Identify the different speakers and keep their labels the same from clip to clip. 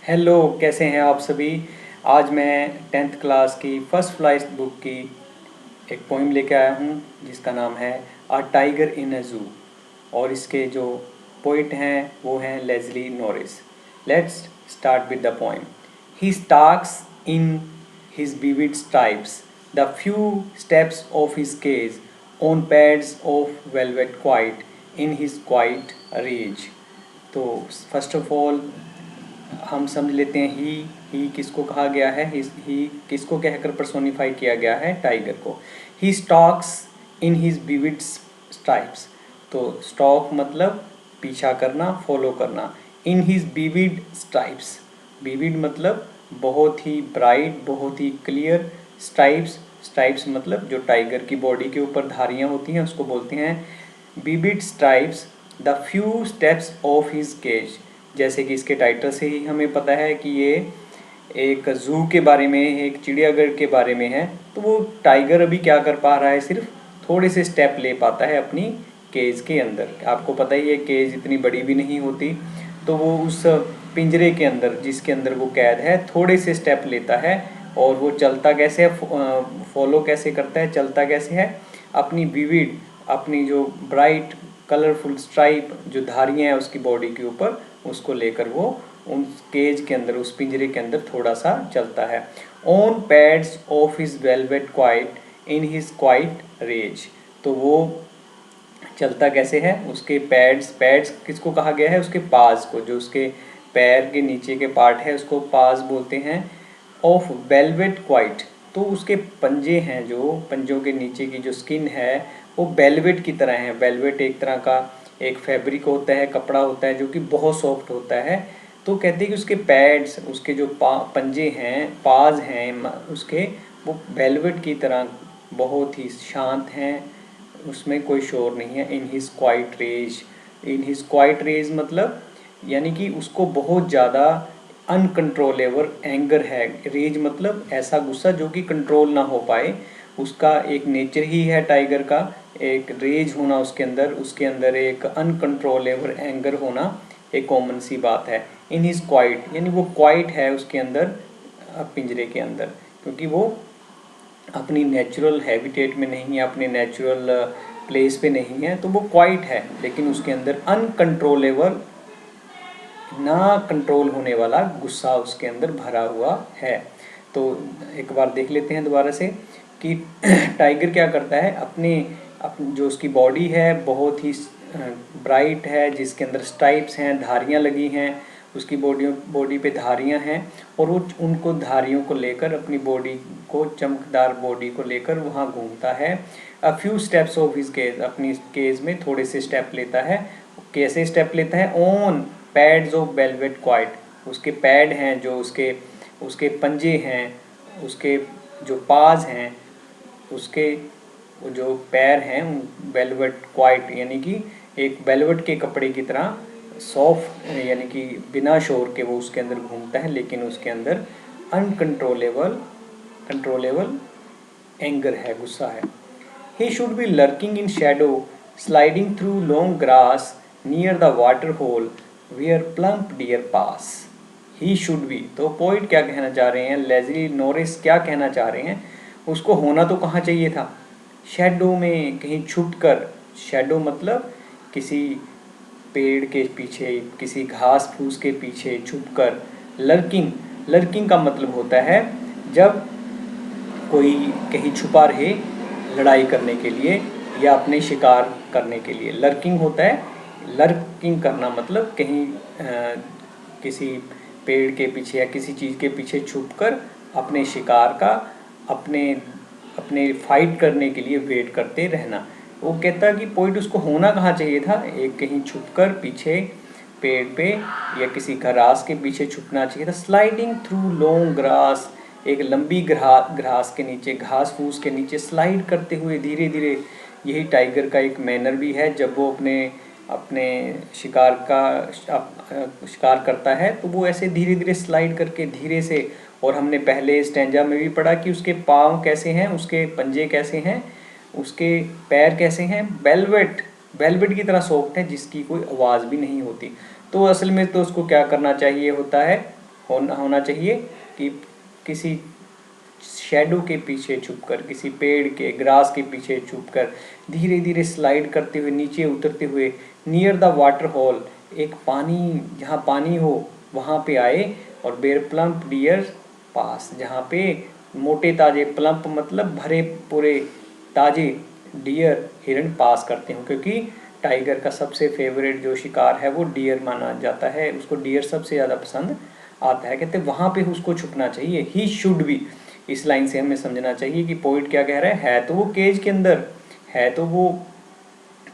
Speaker 1: Hello, कैसे हैं आप सभी। आज मैं टेंथ क्लास की फर्स्ट फ्लाइट बुक की एक पोइम लेके आया हूँ जिसका नाम है अ टाइगर इन अ जू। और इसके जो पोइट हैं वो हैं lazily Norris. Let's start with the poem. He Starks in his vivid stripes, the few steps of his cage, on pads of velvet quiet, in his quiet rage। तो first of all हम समझ लेते हैं ही किसको कहा गया है। ही किसको कहकर पर्सोनिफाई किया गया है, टाइगर को। He stalks in his vivid stripes. तो स्टॉक मतलब पीछा करना, फॉलो करना। In his vivid stripes, vivid मतलब बहुत ही ब्राइट, बहुत ही क्लियर। स्ट्राइप्स, स्ट्राइप्स मतलब जो टाइगर की बॉडी के ऊपर धारियां होती हैं उसको बोलते हैं vivid stripes. The few steps of his cage, जैसे कि इसके टाइटल से ही हमें पता है कि ये एक जू के बारे में, एक चिड़ियाघर के बारे में है। तो वो टाइगर अभी क्या कर पा रहा है, सिर्फ थोड़े से स्टेप ले पाता है अपनी केज के अंदर। आपको पता ही है केज इतनी बड़ी भी नहीं होती, तो वो उस पिंजरे के अंदर जिसके अंदर वो कैद है थोड़े से स्टेप लेता है। और वो चलता कैसे है, फॉलो कैसे करता है, चलता कैसे है, अपनी विविड, अपनी जो ब्राइट कलरफुल स्ट्राइप जो धारियाँ हैं उसकी बॉडी के ऊपर, उसको लेकर वो उन केज के अंदर, उस पिंजरे के अंदर थोड़ा सा चलता है। On pads of his velvet quiet, in his quiet rage. तो वो चलता कैसे है, उसके पैड्स, पैड्स किसको कहा गया है, उसके पाज को, जो उसके पैर के नीचे के पार्ट है उसको पाज बोलते हैं। ऑफ वेलवेट क्वाइट, तो उसके पंजे हैं, जो पंजों के नीचे की जो स्किन है वो वेलवेट की तरह है। वेलवेट एक तरह का एक फैब्रिक होता है, कपड़ा होता है जो कि बहुत सॉफ्ट होता है। तो कहते हैं कि उसके पैड्स, उसके जो पंजे हैं, पाज हैं उसके, वो वेलवेट की तरह बहुत ही शांत हैं, उसमें कोई शोर नहीं है। In his quiet rage, in his quiet rage मतलब यानी कि उसको बहुत ज़्यादा अनकंट्रोलेबल एंगर है। रेज मतलब ऐसा गुस्सा जो कि कंट्रोल ना हो पाए, उसका एक नेचर ही है टाइगर का, एक रेज होना उसके अंदर, उसके अंदर एक अनकंट्रोलेबल एंगर होना एक कॉमन सी बात है। इन हिज क्वाइट यानी वो क्वाइट है उसके अंदर, पिंजरे के अंदर, क्योंकि वो अपनी नेचुरल हैबिटेट में नहीं है, अपने नेचुरल प्लेस पे नहीं है, तो वो क्वाइट है। लेकिन उसके अंदर अनकंट्रोलेबल, ना कंट्रोल होने वाला गुस्सा उसके अंदर भरा हुआ है। तो एक बार देख लेते हैं दोबारा से कि टाइगर क्या करता है, जो उसकी बॉडी है बहुत ही ब्राइट है, जिसके अंदर स्ट्राइप्स हैं, धारियां लगी हैं, उसकी बॉडी पे धारियां हैं, और वो उनको धारियों को लेकर अपनी बॉडी को, चमकदार बॉडी को लेकर वहाँ घूमता है। A few steps of his cage, अपनी केज में थोड़े से स्टेप लेता है। कैसे स्टेप लेता है, on pads of velvet quite, उसके पैड हैं, जो उसके उसके पंजे हैं, उसके जो पाज हैं, उसके जो पैर हैं वेलवेट क्वाइट यानी कि एक वेलवेट के कपड़े की तरह सॉफ्ट, यानी कि बिना शोर के वो उसके अंदर घूमता है, लेकिन उसके अंदर अनकंट्रोलेबल कंट्रोलेबल एंगर है, गुस्सा है। He should be lurking in shadow, sliding through long grass near the water hole where plump deer pass. He should be, तो पोइट क्या कहना चाह रहे हैं, लेज़ली नॉरिस क्या कहना चाह रहे हैं, उसको होना तो कहाँ चाहिए था, शेडो में, कहीं छुप कर। शेडो मतलब किसी पेड़ के पीछे, किसी घास फूस के पीछे छुप कर। लर्किंग, लर्किंग का मतलब होता है जब कोई कहीं छुपा रहे लड़ाई करने के लिए या अपने शिकार करने के लिए, लर्किंग होता है। लर्किंग करना मतलब कहीं किसी पेड़ के पीछे या किसी चीज़ के पीछे छुपकर अपने शिकार का, अपने अपने फाइट करने के लिए वेट करते रहना। वो कहता कि पोइट उसको होना कहाँ चाहिए था, एक कहीं छुपकर पीछे पेड़ पे या किसी घास के पीछे छुपना चाहिए था। स्लाइडिंग थ्रू लॉन्ग ग्रास, एक लंबी घास के नीचे, घास फूस के नीचे स्लाइड करते हुए धीरे धीरे। यही टाइगर का एक मैनर भी है, जब वो अपने अपने शिकार करता है तो वो ऐसे धीरे धीरे स्लाइड करके, धीरे से। और हमने पहले स्टैंजा में भी पढ़ा कि उसके पाँव कैसे हैं, उसके पंजे कैसे हैं, उसके पैर कैसे हैं, वेलवेट, वेलवेट की तरह सॉफ्ट है, जिसकी कोई आवाज़ भी नहीं होती। तो असल में तो उसको क्या करना चाहिए होता है, होना चाहिए कि किसी शैडो के पीछे छुपकर, किसी पेड़ के ग्रास के पीछे छुपकर धीरे धीरे स्लाइड करते हुए नीचे उतरते हुए नियर द वाटर होल, एक पानी जहाँ पानी हो वहाँ पे आए, और बेयर प्लम्प डियर पास, जहाँ पे मोटे ताजे, प्लम्प मतलब भरे पूरे ताजे, डियर हिरण पास करते हो, क्योंकि टाइगर का सबसे फेवरेट जो शिकार है वो डियर माना जाता है, उसको डियर सबसे ज़्यादा पसंद आता है। कहते वहाँ पे उसको छुपना चाहिए, ही शुड बी। इस लाइन से हमें समझना चाहिए कि पोइट क्या कह रहा है तो वो केज के अंदर है, तो वो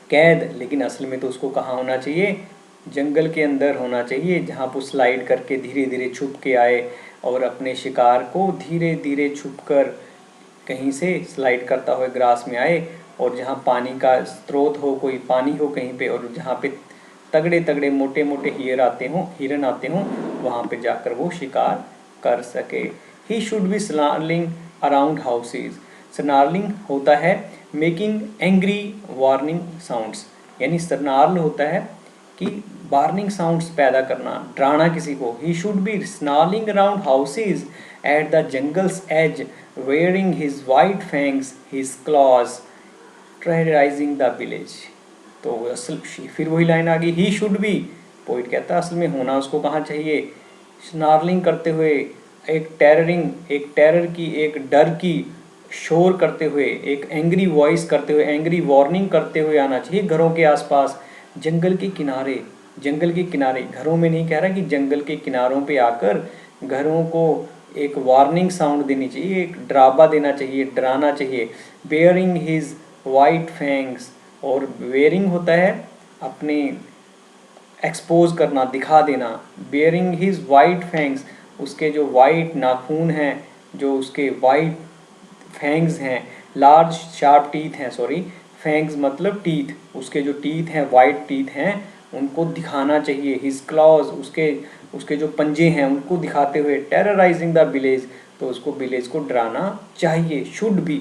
Speaker 1: कैद, लेकिन असल में तो उसको कहाँ होना चाहिए, जंगल के अंदर होना चाहिए, जहाँ वो स्लाइड करके धीरे धीरे छुप के आए और अपने शिकार को धीरे धीरे छुपकर कहीं से स्लाइड करता हुए ग्रास में आए, और जहाँ पानी का स्रोत हो, कोई पानी हो कहीं पे, और जहाँ पे तगड़े तगड़े मोटे मोटे हिरन आते हों, वहाँ पे जाकर वो शिकार कर सके। ही should be snarling around houses. Snarling होता है मेकिंग एंग्री वार्निंग साउंड्स, यानी स्नार्ल होता है कि वार्निंग साउंड्स पैदा करना, डराना किसी को। He should be snarling around houses at the jungle's edge, wearing his white fangs, his claws, terrorizing the village। तो असल फिर वही लाइन आ गई, ही शुड बी। पोइट कहता है असल में होना उसको कहाँ चाहिए, स्नार्लिंग करते हुए, एक टेरर की, एक डर की शोर करते हुए, एक एंग्री वॉइस करते हुए, एंग्री वार्निंग करते हुए आना चाहिए घरों के आसपास, जंगल के किनारे। जंगल के किनारे, घरों में नहीं कह रहा, कि जंगल के किनारों पे आकर घरों को एक वार्निंग साउंड देनी चाहिए, एक डरावा देना चाहिए, डराना चाहिए। बेयरिंग हिज वाइट फैंग्स, और वेयरिंग होता है अपने एक्सपोज करना, दिखा देना। बेयरिंग हिज वाइट फैंग्स, उसके जो वाइट नाखून हैं, जो उसके वाइट फैंग्स हैं, लार्ज शार्प टीथ हैं, सॉरी फैंग्स मतलब टीथ, उसके जो टीथ हैं, वाइट टीथ हैं, उनको दिखाना चाहिए। हिज क्लॉज, उसके जो पंजे हैं उनको दिखाते हुए, टेरराइजिंग द विलेज, तो उसको विलेज को डराना चाहिए, शुड बी।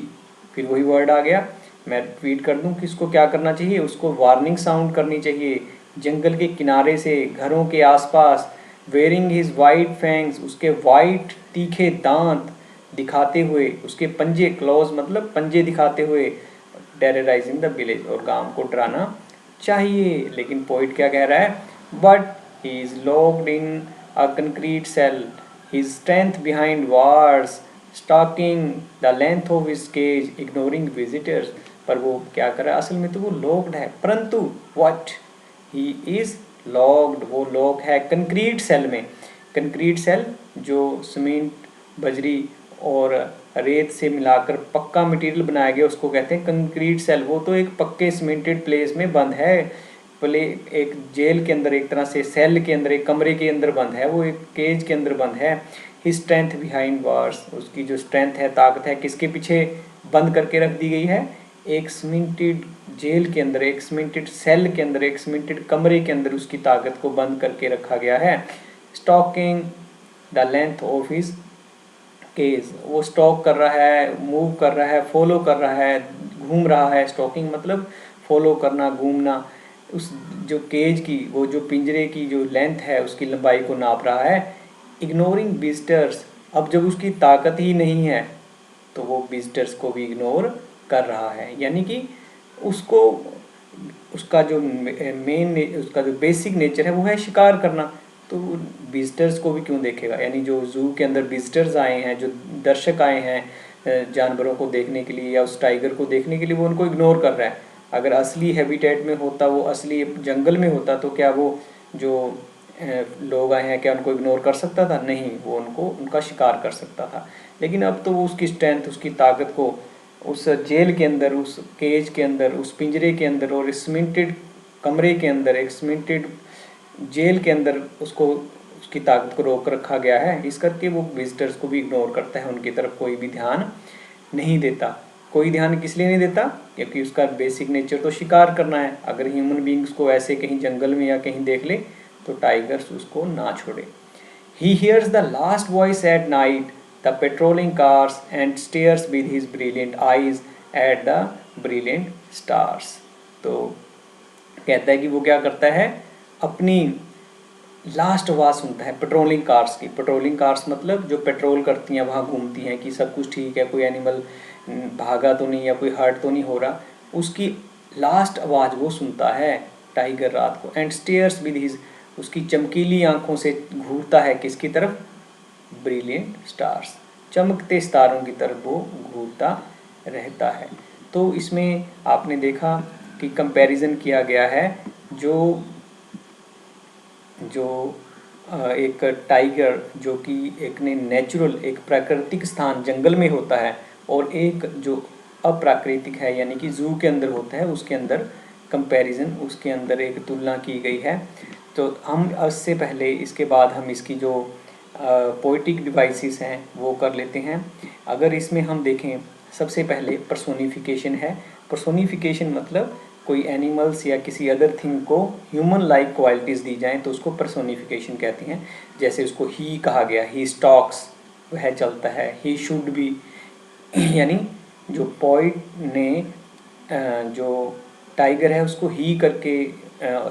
Speaker 1: फिर वही वर्ड आ गया, मैं रिपीट कर दूं कि इसको क्या करना चाहिए, उसको वार्निंग साउंड करनी चाहिए जंगल के किनारे से, घरों के आसपास। वेयरिंग हिज वाइट फैंग्स, उसके वाइट तीखे दांत दिखाते हुए, उसके पंजे, क्लॉज मतलब पंजे दिखाते हुए, टेरराइजिंग द विलेज, और गांव को डराना चाहिए। लेकिन पोइट क्या कह रहा है, but he is locked in a concrete cell, his strength behind bars, stalking the length of his cage, ignoring visitors. पर वो क्या कर रहा है, असल में तो वो लॉक्ड है, परंतु व्हाट, ही इज लॉक्ड, वो लॉक है कंक्रीट सेल में। कंक्रीट सेल जो सीमेंट, बजरी और रेत से मिलाकर पक्का मटेरियल बनाया गया उसको कहते हैं कंक्रीट सेल। वो तो एक पक्के सीमेंटेड प्लेस में बंद है, प्ले एक जेल के अंदर, एक तरह से सेल के अंदर, एक कमरे के अंदर बंद है, वो एक केज के अंदर बंद है। हिज स्ट्रेंथ बिहाइंड वार्स, उसकी जो स्ट्रेंथ है, ताकत है, किसके पीछे बंद करके रख दी गई है, एक सीमेंटेड जेल के अंदर, एक सीमेंटेड सेल के अंदर, एक सीमेंटेड कमरे के अंदर उसकी ताकत को बंद करके रखा गया है। Stalking the length of his cage, वो स्टॉक कर रहा है, मूव कर रहा है, फॉलो कर रहा है, घूम रहा है। स्टॉकिंग मतलब फॉलो करना, घूमना। उस जो केज की, वो जो पिंजरे की जो लेंथ है उसकी लंबाई को नाप रहा है। इग्नोरिंग विजिटर्स, अब जब उसकी ताकत ही नहीं है तो वो विजिटर्स को भी इग्नोर कर रहा है, यानी कि उसको, उसका जो उसका जो बेसिक नेचर है वो है शिकार करना, तो विजिटर्स को भी क्यों देखेगा। यानी जो जू के अंदर विजिटर्स आए हैं, जो दर्शक आए हैं जानवरों को देखने के लिए या उस टाइगर को देखने के लिए, वो उनको इग्नोर कर रहा है। अगर असली हैबिटेट में होता, वो असली जंगल में होता, तो क्या वो जो लोग आए हैं क्या उनको इग्नोर कर सकता था? नहीं, वो उनका शिकार कर सकता था। लेकिन अब तो वो उसकी स्ट्रेंथ, उसकी ताकत को उस जेल के अंदर, उस केज के अंदर, उस पिंजरे के अंदर और सीमेंटेड कमरे के अंदर, एक सीमेंटेड जेल के अंदर उसको, उसकी ताकत को रोक रखा गया है। इस करके वो विजिटर्स को भी इग्नोर करता है, उनकी तरफ कोई भी ध्यान नहीं देता। कोई ध्यान किस लिए नहीं देता? क्योंकि उसका बेसिक नेचर तो शिकार करना है। अगर ह्यूमन बींग्स को ऐसे कहीं जंगल में या कहीं देख ले तो टाइगर्स उसको ना छोड़े। He hears the last voice at night, the patrolling cars, and stares with his brilliant eyes at the brilliant stars। तो कहता है कि वो क्या करता है, अपनी लास्ट आवाज़ सुनता है पेट्रोलिंग कार्स की। पेट्रोलिंग कार्स मतलब जो पेट्रोल करती हैं, वहाँ घूमती हैं कि सब कुछ ठीक है, कोई एनिमल भागा तो नहीं या कोई हर्ट तो नहीं हो रहा, उसकी लास्ट आवाज़ वो सुनता है टाइगर रात को। एंड स्टेयर्स विद हिज, उसकी चमकीली आंखों से घूरता है किसकी तरफ? ब्रिलियंट स्टार्स, चमकते सितारों की तरफ वो घूरता रहता है। तो इसमें आपने देखा कि कंपैरिजन किया गया है जो जो एक टाइगर जो कि एक ने नेचुरल एक प्राकृतिक स्थान जंगल में होता है, और एक जो अप्राकृतिक है यानी कि जू के अंदर होता है, उसके अंदर कंपैरिजन, उसके अंदर एक तुलना की गई है। तो हम इससे पहले इसके बाद हम इसकी जो पोइटिक डिवाइसेस हैं वो कर लेते हैं। अगर इसमें हम देखें, सबसे पहले पर्सोनिफिकेशन है। पर्सोनिफिकेशन मतलब कोई एनिमल्स या किसी अदर थिंग को ह्यूमन लाइक क्वालिटीज़ दी जाएं तो उसको पर्सोनिफिकेशन कहते हैं। जैसे उसको ही कहा गया, ही स्टॉक्स, वह चलता है। ही शुड बी, यानी जो पोइट ने जो टाइगर है उसको ही करके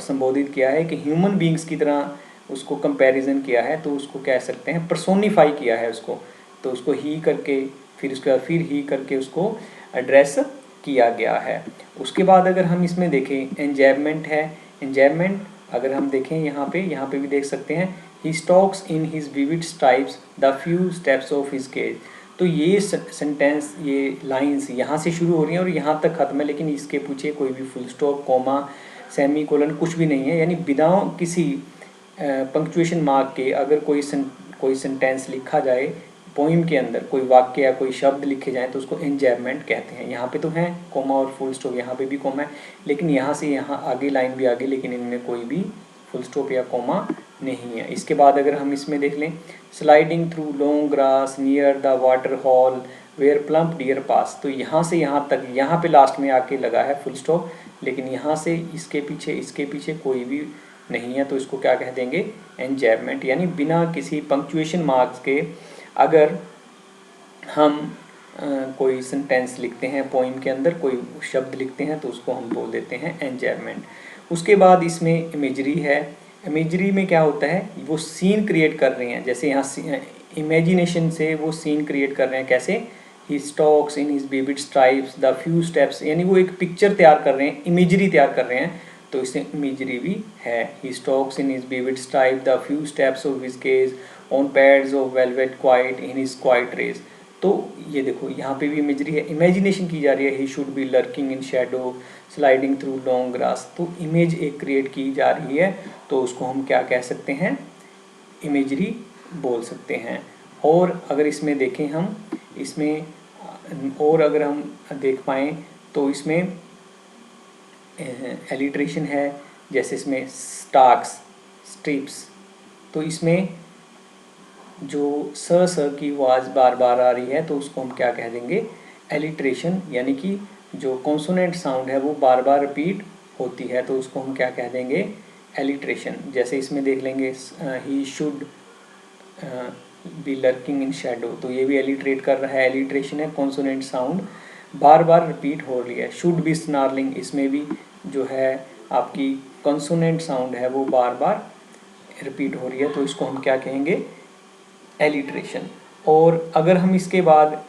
Speaker 1: संबोधित किया है कि ह्यूमन बींग्स की तरह उसको कंपैरिजन किया है, तो उसको कह सकते हैं पर्सोनिफाई किया है उसको। तो उसको ही करके फिर उसके बाद फिर ही करके उसको एड्रेस किया गया है। उसके बाद अगर हम इसमें देखें, एंजॉयमेंट है। एंजॉयमेंट अगर हम देखें यहाँ पे भी देख सकते हैं, he stalks in his vivid stripes the few steps of his cage. तो ये सेंटेंस, ये लाइंस यहाँ से शुरू हो रही हैं और यहाँ तक खत्म है, लेकिन इसके पीछे कोई भी full stop, comma, semi colon कुछ भी नहीं है। यानी बिना किसी पंक्चुएशन मार्क के अगर कोई सेंटेंस लिखा जाए, पोइम के अंदर कोई वाक्य या कोई शब्द लिखे जाएं तो उसको एंजॉयमेंट कहते हैं। यहाँ पे तो है कोमा और फुल स्टॉप, यहाँ पे भी कोमा है, लेकिन यहाँ से यहाँ आगे लाइन भी आगे, लेकिन इनमें कोई भी फुल स्टॉप या कोमा नहीं है। इसके बाद अगर हम इसमें देख लें, sliding through long grass near the water hole where plump deer pass. तो यहाँ से यहाँ तक, यहाँ पे लास्ट में आके लगा है फुल स्टॉप, लेकिन यहाँ से इसके पीछे कोई भी नहीं है, तो इसको क्या कह देंगे? एंजॉयमेंट। यानी बिना किसी पंक्चुएशन मार्क्स के अगर हम कोई सेंटेंस लिखते हैं, पोइम के अंदर कोई शब्द लिखते हैं, तो उसको हम बोल देते हैं एंजॉयमेंट। उसके बाद इसमें इमेजरी है। इमेजरी में क्या होता है? वो सीन क्रिएट कर रहे हैं, जैसे यहाँ इमेजिनेशन से वो सीन क्रिएट कर रहे हैं। कैसे? He stalks in his vivid stripes the few steps, यानी वो एक पिक्चर तैयार कर रहे हैं, इमेजरी तैयार कर रहे हैं, तो इसमें इमेजरी भी है। He stalks in his vivid stripe the few steps of his cage on pads of velvet quiet in his quiet rage. तो ये देखो यहाँ पे भी इमेजरी है, इमेजिनेशन की जा रही है। He should be lurking in shadow sliding through long grass, तो इमेज एक क्रिएट की जा रही है, तो उसको हम क्या कह सकते हैं? इमेजरी बोल सकते हैं। और अगर इसमें देखें हम, इसमें और अगर हम देख पाएँ तो इसमें एलिट्रेशन है, जैसे इसमें स्टार्क्स, स्ट्रिप्स, तो इसमें जो स की आवाज़ बार बार आ रही है तो उसको हम क्या कह देंगे? एलिट्रेशन। यानी कि जो कॉन्सोनेंट साउंड है वो बार बार रिपीट होती है, तो उसको हम क्या कह देंगे? एलिट्रेशन। जैसे इसमें देख लेंगे, ही should be lurking in shadow, तो ये भी एलिट्रेट कर रहा है, एलिट्रेशन है, कॉन्सोनेंट साउंड बार बार रिपीट हो रही है। शुड बी स्नार्लिंग, इसमें भी जो है आपकी कॉन्सोनेंट साउंड है वो बार बार रिपीट हो रही है, तो इसको हम क्या कहेंगे? एलिट्रेशन। और अगर हम इसके बाद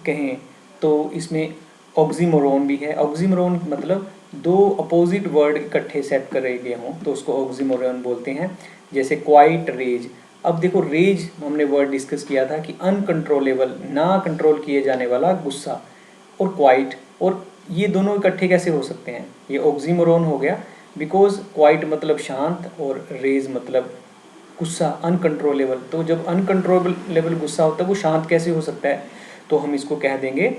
Speaker 1: कहें तो इसमें ऑक्सीमोरोन भी है। ऑक्सीमोरोन मतलब दो अपोजिट वर्ड इकट्ठे सेट करे गए हों तो उसको ऑक्सीमोरोन बोलते हैं। जैसे क्वाइट रेज। अब देखो, रेज हमने वर्ड डिस्कस किया था कि अनकंट्रोलेबल, ना कंट्रोल किए जाने वाला गुस्सा, और क्वाइट, और ये दोनों इकट्ठे कैसे हो सकते हैं? ये ऑक्सीमोरोन हो गया, बिकॉज क्वाइट मतलब शांत और रेज मतलब गुस्सा, अनकंट्रोलेबल। तो जब अनकंट्रोलेबल गुस्सा होता है वो शांत कैसे हो सकता है? तो हम इसको कह देंगे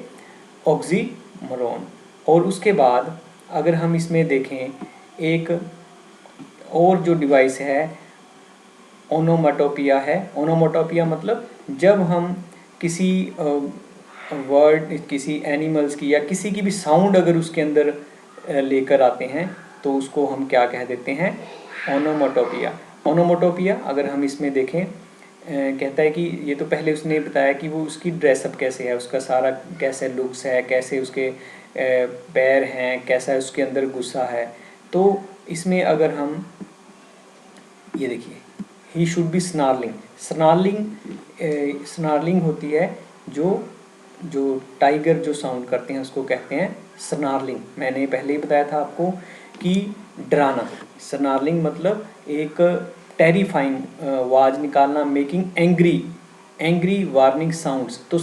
Speaker 1: ऑक्सीमोरोन। और उसके बाद अगर हम इसमें देखें, एक और जो डिवाइस है ओनोमाटोपिया है। ओनोमाटोपिया मतलब जब हम किसी वर्ड, किसी एनिमल्स की या किसी की भी साउंड अगर उसके अंदर लेकर आते हैं तो उसको हम क्या कह देते हैं? ओनोमाटोपिया। ओनोमाटोपिया अगर हम इसमें देखें, कहता है कि ये तो पहले उसने बताया कि वो उसकी ड्रेसअप कैसे है, उसका सारा कैसे लुक्स है, कैसे उसके पैर हैं, कैसा उसके अंदर गुस्सा है। तो इसमें अगर हम ये देखिए, ही शुड बी स्नार्लिंग। स्नार्लिंग होती है जो टाइगर जो साउंड करते हैं उसको कहते हैं स्नार्लिंग। मैंने पहले ही बताया था आपको कि डराना। स्नार्लिंग मतलब एक टेरिफाइंग आवाज निकालना, मेकिंग एंग्री वार्निंग साउंड्स। तो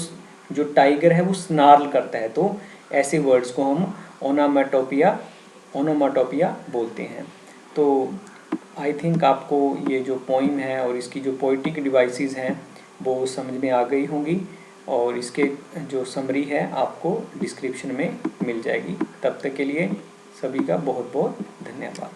Speaker 1: जो टाइगर है वो स्नार्ल करता है, तो ऐसे वर्ड्स को हम ओनोमाटोपिया बोलते हैं। तो आई थिंक आपको ये जो पोइम है और इसकी जो पोइटिक डिवाइसेस हैं वो समझ में आ गई होंगी, और इसके जो समरी है आपको डिस्क्रिप्शन में मिल जाएगी। तब तक के लिए सभी का बहुत बहुत धन्यवाद।